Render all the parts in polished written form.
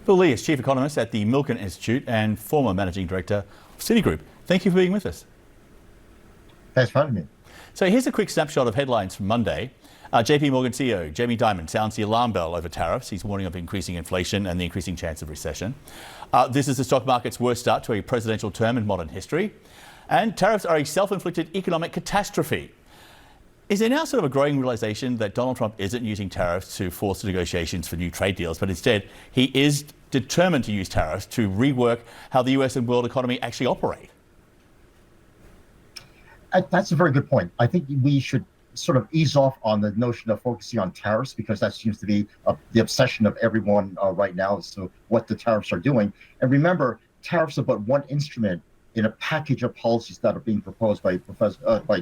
Bill Lee is Chief Economist at the Milken Institute and former Managing Director of Citigroup. Thank you for being with us. Thanks for having me. So here's a quick snapshot of headlines from Monday. JP Morgan CEO Jamie Dimon sounds the alarm bell over tariffs. He's warning of increasing inflation and the increasing chance of recession. This is the stock market's worst start to a presidential term in modern history. And tariffs are a self-inflicted economic catastrophe. Is there now sort of a growing realization that Donald Trump isn't using tariffs to force negotiations for new trade deals, but instead he is determined to use tariffs to rework how the US and world economy actually operate? That's a very good point. I think we should sort of ease off on the notion of focusing on tariffs, because that seems to be the obsession of everyone right now as to what the tariffs are doing. And remember, tariffs are but one instrument in a package of policies that are being proposed by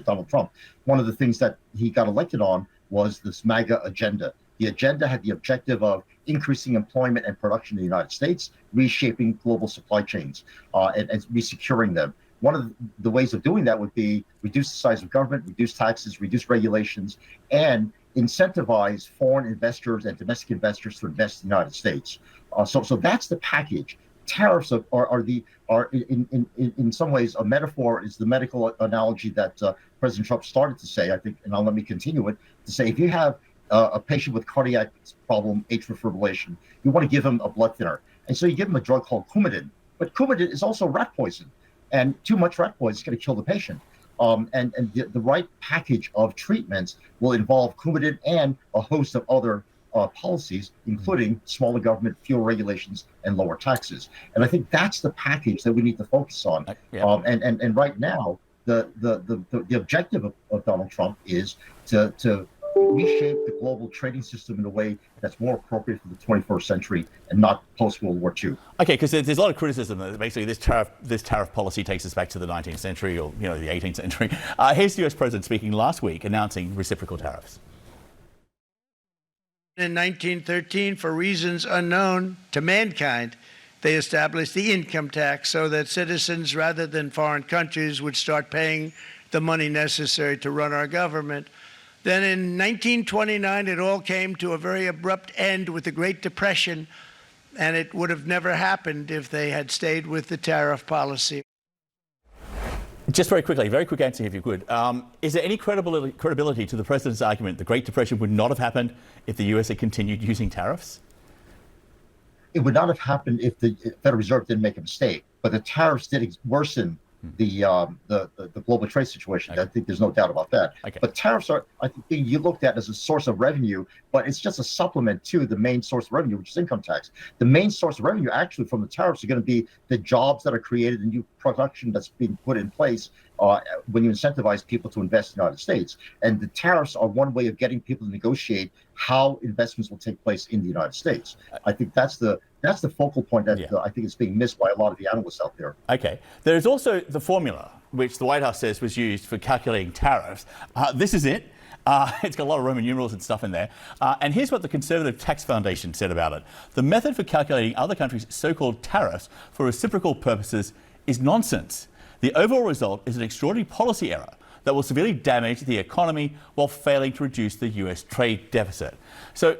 Donald Trump. One of the things that he got elected on was this MAGA agenda. The agenda had the objective of increasing employment and production in the United States, reshaping global supply chains, and resecuring them. One of the ways of doing that would be reduce the size of government, reduce taxes, reduce regulations, and incentivize foreign investors and domestic investors to invest in the United States. So that's the package. Tariffs are in some ways a metaphor, is the medical analogy that President Trump started to say, I think, and let me continue it, to say if you have a patient with cardiac problem, atrial fibrillation, you want to give him a blood thinner. And so you give him a drug called Coumadin. But Coumadin is also rat poison. And too much rat poison is going to kill the patient. And the right package of treatments will involve Coumadin and a host of other policies, including smaller government, fewer regulations, and lower taxes. And I think that's the package that we need to focus on. And right now, the objective of Donald Trump is to reshape the global trading system in a way that's more appropriate for the 21st century and not post-World War II. Okay, because there's a lot of criticism that basically this tariff policy takes us back to the 19th century or the 18th century. Here's the US president speaking last week announcing reciprocal tariffs. In 1913, for reasons unknown to mankind, they established the income tax so that citizens, rather than foreign countries, would start paying the money necessary to run our government. Then in 1929, it all came to a very abrupt end with the Great Depression, and it would have never happened if they had stayed with the tariff policy. Just very quickly, very quick answer if you could. Is there any credibility to the president's argument the Great Depression would not have happened if the US had continued using tariffs? It would not have happened if the Federal Reserve didn't make a mistake, but the tariffs did worsen the global trade situation. Okay. I think there's no doubt about that. Okay. But tariffs are, I think, being looked at as a source of revenue, but it's just a supplement to the main source of revenue, which is income tax. The main source of revenue actually from the tariffs are going to be the jobs that are created, the new production that's being put in place when you incentivize people to invest in the United States. And the tariffs are one way of getting people to negotiate how investments will take place in the United States. I think that's the focal point that I think is being missed by a lot of the analysts out there. Okay. There's also the formula, which the White House says was used for calculating tariffs. This is it. It's got a lot of Roman numerals and stuff in there. And here's what the Conservative Tax Foundation said about it. The method for calculating other countries' so-called tariffs for reciprocal purposes is nonsense. The overall result is an extraordinary policy error that will severely damage the economy while failing to reduce the US trade deficit. So,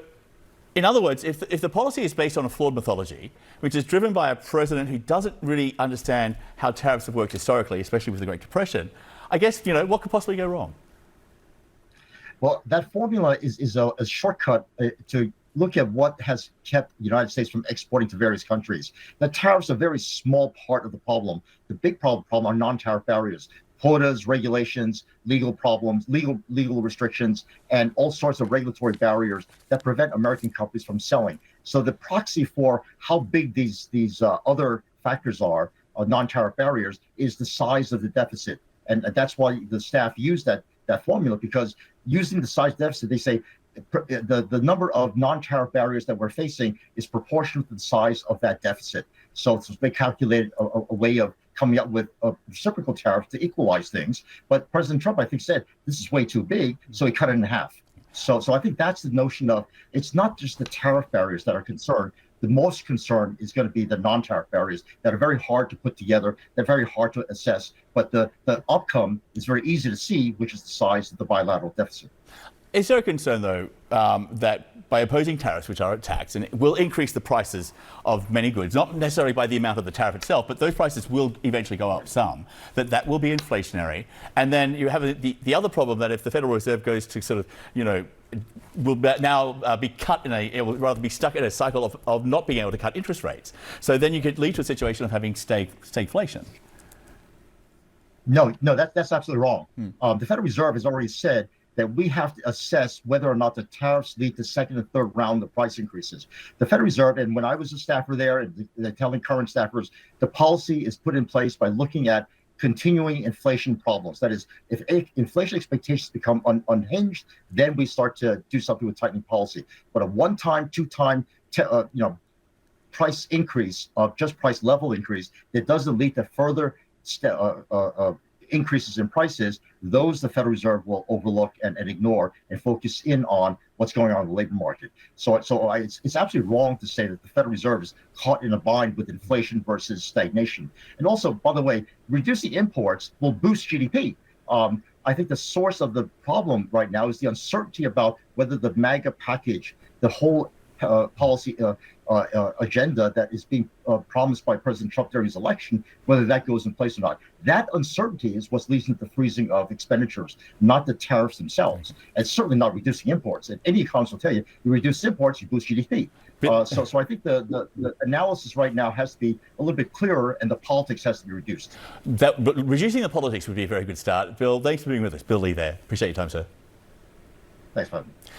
in other words, if the policy is based on a flawed methodology, which is driven by a president who doesn't really understand how tariffs have worked historically, especially with the Great Depression, I guess, what could possibly go wrong? Well, that formula is a shortcut to look at what has kept the United States from exporting to various countries. The tariffs are a very small part of the problem. The big problem are non-tariff barriers. Quotas, regulations, legal problems, legal restrictions, and all sorts of regulatory barriers that prevent American companies from selling. So the proxy for how big these other factors are, non-tariff barriers, is the size of the deficit. And that's why the staff use that formula, because using the size deficit, they say the number of non-tariff barriers that we're facing is proportional to the size of that deficit. So they calculated a way of coming up with a reciprocal tariff to equalize things. But President Trump, I think, said this is way too big, so he cut it in half. So I think that's the notion of, it's not just the tariff barriers that are concerned. The most concern is going to be the non-tariff barriers that are very hard to put together. They're very hard to assess, but the outcome is very easy to see, which is the size of the bilateral deficit. Is there a concern, though, that by opposing tariffs, which are a tax, and it will increase the prices of many goods, not necessarily by the amount of the tariff itself, but those prices will eventually go up some, that will be inflationary? And then you have the other problem that if the Federal Reserve goes to sort of, will now be cut it will rather be stuck in a cycle of not being able to cut interest rates. So then you could lead to a situation of having stagflation. No, that's absolutely wrong. The Federal Reserve has already said that we have to assess whether or not the tariffs lead to second and third round of price increases. The Federal Reserve, and when I was a staffer there, and they're telling current staffers, the policy is put in place by looking at continuing inflation problems. That is, if inflation expectations become unhinged, then we start to do something with tightening policy. But a one-time, two-time, price increase, just price level increase, that doesn't lead to further increases in prices, those the Federal Reserve will overlook and ignore and focus in on what's going on in the labor market. So it's absolutely wrong to say that the Federal Reserve is caught in a bind with inflation versus stagnation. And also, by the way, reducing imports will boost GDP. I think the source of the problem right now is the uncertainty about whether the MAGA package, the whole policy agenda that is being promised by President Trump during his election, whether that goes in place or not. That uncertainty is what's leading to the freezing of expenditures, not the tariffs themselves, and certainly not reducing imports. And any economist will tell you, you reduce imports, you boost GDP. So I think the analysis right now has to be a little bit clearer, and the politics has to be reduced. But reducing the politics would be a very good start. Bill, thanks for being with us. Bill Lee there. Appreciate your time, sir. Thanks for having me.